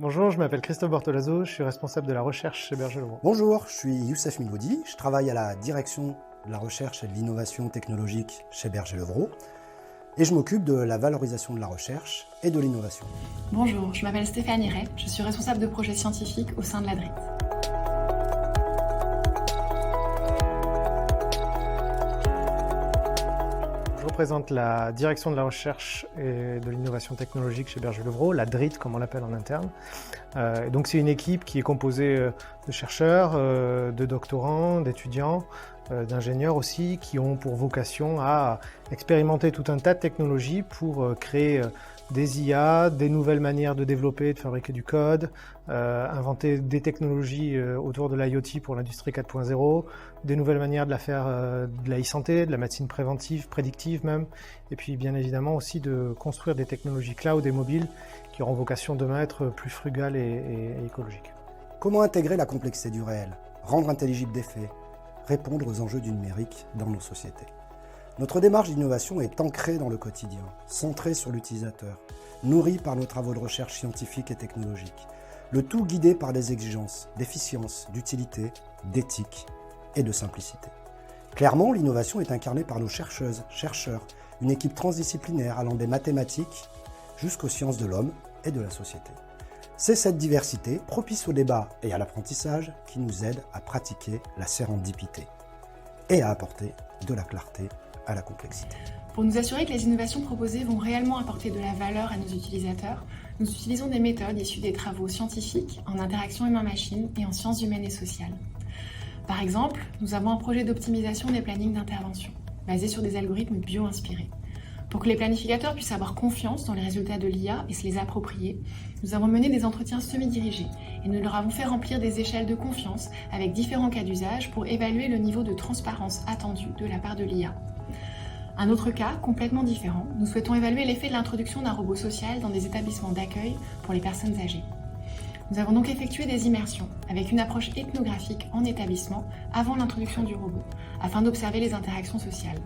Bonjour, je m'appelle Christophe Bortolazzo, je suis responsable de la recherche chez Berger-Levrault. Bonjour, je suis Youssef Miloudi, je travaille à la direction de la recherche et de l'innovation technologique chez Berger-Levrault et je m'occupe de la valorisation de la recherche et de l'innovation. Bonjour, je m'appelle Stéphanie Ray, je suis responsable de projet scientifique au sein de la DRIT. Je représente la direction de la recherche et de l'innovation technologique chez Berger-Levrault, la DRIT comme on l'appelle en interne. Et donc c'est une équipe qui est composée de chercheurs, de doctorants, d'étudiants, d'ingénieurs aussi, qui ont pour vocation à expérimenter tout un tas de technologies pour créer des IA, des nouvelles manières de développer, de fabriquer du code, inventer des technologies autour de l'IoT pour l'industrie 4.0, des nouvelles manières de la faire de la e-santé, de la médecine préventive, prédictive même, et puis bien évidemment aussi de construire des technologies cloud et mobiles qui auront vocation demain à être plus frugales et écologiques. Comment intégrer la complexité du réel, rendre intelligible des faits, répondre aux enjeux du numérique dans nos sociétés. Notre démarche d'innovation est ancrée dans le quotidien, centrée sur l'utilisateur, nourrie par nos travaux de recherche scientifique et technologique, le tout guidé par des exigences d'efficience, d'utilité, d'éthique et de simplicité. Clairement, l'innovation est incarnée par nos chercheuses, chercheurs, une équipe transdisciplinaire allant des mathématiques jusqu'aux sciences de l'homme et de la société. C'est cette diversité, propice au débat et à l'apprentissage, qui nous aide à pratiquer la sérendipité et à apporter de la clarté à la complexité. Pour nous assurer que les innovations proposées vont réellement apporter de la valeur à nos utilisateurs, nous utilisons des méthodes issues des travaux scientifiques en interaction humain-machine et en sciences humaines et sociales. Par exemple, nous avons un projet d'optimisation des plannings d'intervention, basé sur des algorithmes bio-inspirés. Pour que les planificateurs puissent avoir confiance dans les résultats de l'IA et se les approprier, nous avons mené des entretiens semi-dirigés et nous leur avons fait remplir des échelles de confiance avec différents cas d'usage pour évaluer le niveau de transparence attendu de la part de l'IA. Un autre cas, complètement différent, nous souhaitons évaluer l'effet de l'introduction d'un robot social dans des établissements d'accueil pour les personnes âgées. Nous avons donc effectué des immersions avec une approche ethnographique en établissement avant l'introduction du robot, afin d'observer les interactions sociales.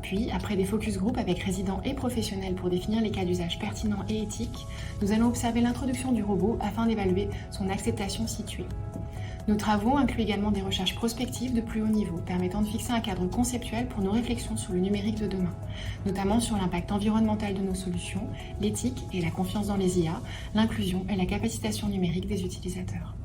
Puis, après des focus group avec résidents et professionnels pour définir les cas d'usage pertinents et éthiques, nous allons observer l'introduction du robot afin d'évaluer son acceptation située. Nos travaux incluent également des recherches prospectives de plus haut niveau, permettant de fixer un cadre conceptuel pour nos réflexions sur le numérique de demain, notamment sur l'impact environnemental de nos solutions, l'éthique et la confiance dans les IA, l'inclusion et la capacitation numérique des utilisateurs.